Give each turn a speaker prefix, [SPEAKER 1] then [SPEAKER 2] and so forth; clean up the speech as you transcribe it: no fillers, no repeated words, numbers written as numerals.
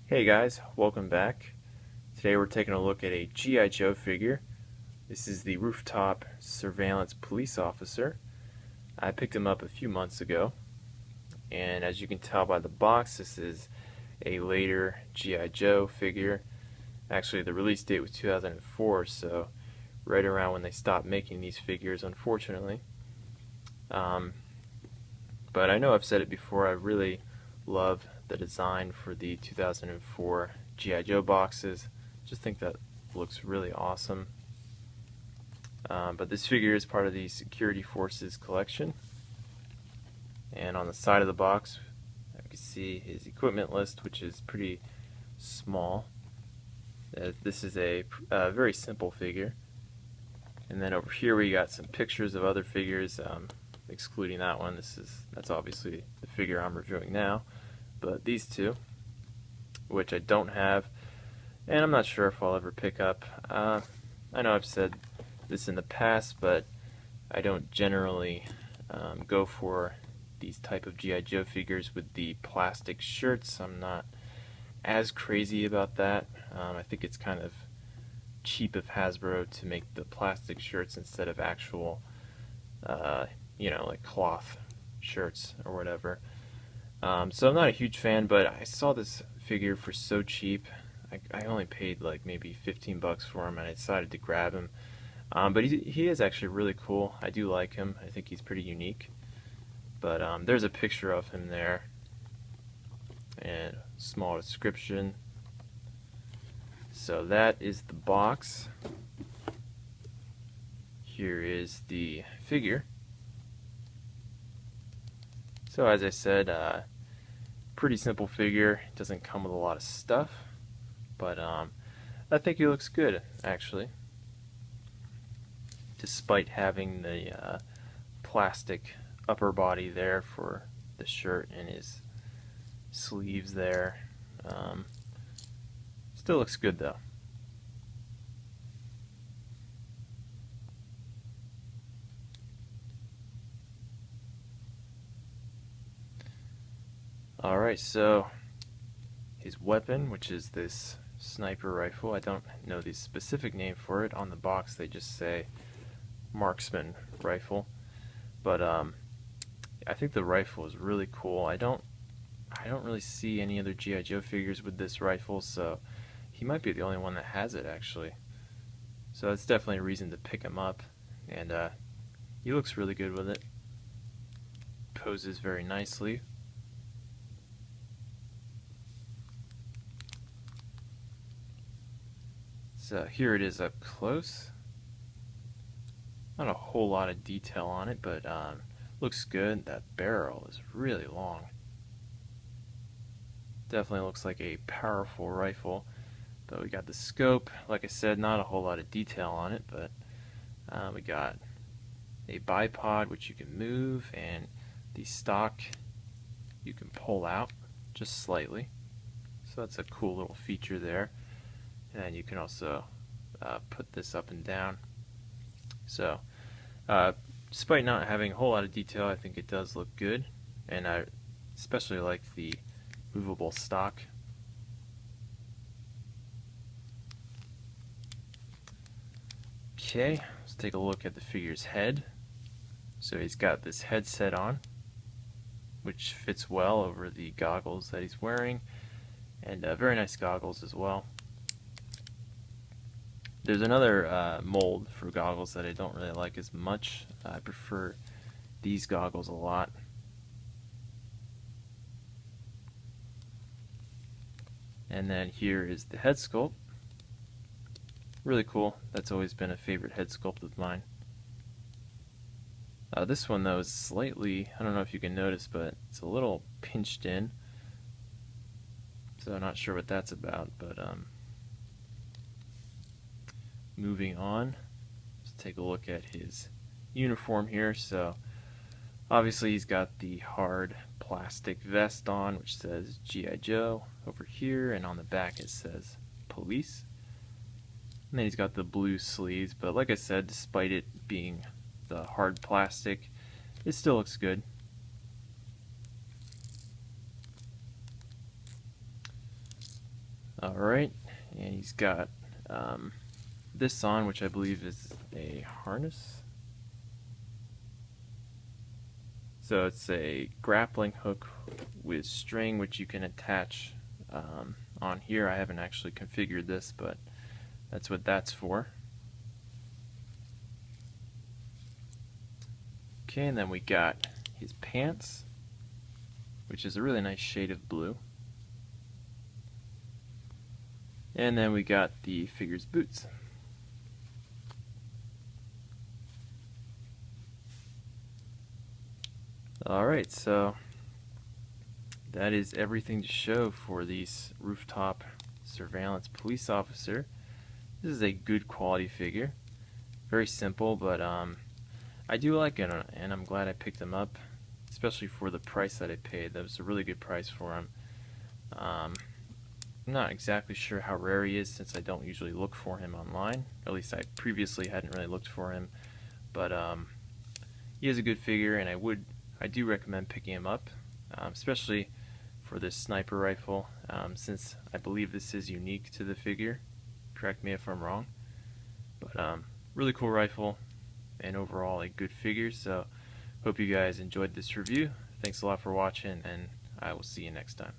[SPEAKER 1] Hey guys, welcome back. Today we're taking a look at a G.I. Joe figure. This is the Rooftop Surveillance Police Officer. I picked him up a few months ago, and as you can tell by the box, this is a later G.I. Joe figure. Actually, the release date was 2004, so right around when they stopped making these figures, unfortunately. But I know I've said it before, I really love the design for the 2004 G.I. Joe boxes. Just think that looks really awesome. But this figure is part of the Security Forces collection. And on the side of the box, you can see his equipment list, which is pretty small. This is a very simple figure. And then over here we got some pictures of other figures, excluding that one. That's obviously the figure I'm reviewing now. But these two, which I don't have, and I'm not sure if I'll ever pick up. I know I've said this in the past, but I don't generally go for these type of G.I. Joe figures with the plastic shirts. I'm not as crazy about that. I think it's kind of cheap of Hasbro to make the plastic shirts instead of actual, like cloth shirts or whatever. So I'm not a huge fan, but I saw this figure for so cheap. I only paid like maybe 15 bucks for him, and I decided to grab him. But he is actually really cool. I do like him. I think he's pretty unique. But there's a picture of him there, and small description. So that is the box. Here is the figure. So as I said, pretty simple figure. It doesn't come with a lot of stuff, but I think he looks good actually, despite having the plastic upper body there for the shirt and his sleeves there. Still looks good though. Alright, so his weapon, which is this sniper rifle, I don't know the specific name for it. On the box they just say marksman rifle. But I think the rifle is really cool. I don't really see any other G.I. Joe figures with this rifle, so he might be the only one that has it actually. So it's definitely a reason to pick him up, and he looks really good with it. Poses very nicely. So here it is up close. Not a whole lot of detail on it, but looks good. That barrel is really long. Definitely looks like a powerful rifle. But we got the scope. Like I said, not a whole lot of detail on it, but we got a bipod which you can move, and the stock you can pull out just slightly. So that's a cool little feature there. And you can also put this up and down. So despite not having a whole lot of detail, I think it does look good, and I especially like the movable stock. Okay, let's take a look at the figure's head. So he's got this headset on, which fits well over the goggles that he's wearing, and very nice goggles as well. There's another mold for goggles that I don't really like as much. I prefer these goggles a lot. And then here is the head sculpt. Really cool. That's always been a favorite head sculpt of mine. This one though is slightly, I don't know if you can notice, but it's a little pinched in. So I'm not sure what that's about, but moving on, let's take a look at his uniform here. So obviously he's got the hard plastic vest on, which says G.I. Joe over here, and on the back it says police. And then he's got the blue sleeves, but like I said, despite it being the hard plastic, it still looks good. Alright, and he's got this on, which I believe is a harness. So it's a grappling hook with string which you can attach on here. I haven't actually configured this, but that's what that's for. Okay, and then we got his pants, which is a really nice shade of blue. And then we got the figure's boots. Alright, so that is everything to show for these Rooftop surveillance police officer. This is a good quality figure. Very simple, but I do like it, and I'm glad I picked him up, especially for the price that I paid. That was a really good price for him. I'm not exactly sure how rare he is, since I don't usually look for him online. At least I previously hadn't really looked for him, but he is a good figure, and I do recommend picking him up, especially for this sniper rifle, since I believe this is unique to the figure. Correct me if I'm wrong, but really cool rifle, and overall a good figure. So hope you guys enjoyed this review. Thanks a lot for watching, and I will see you next time.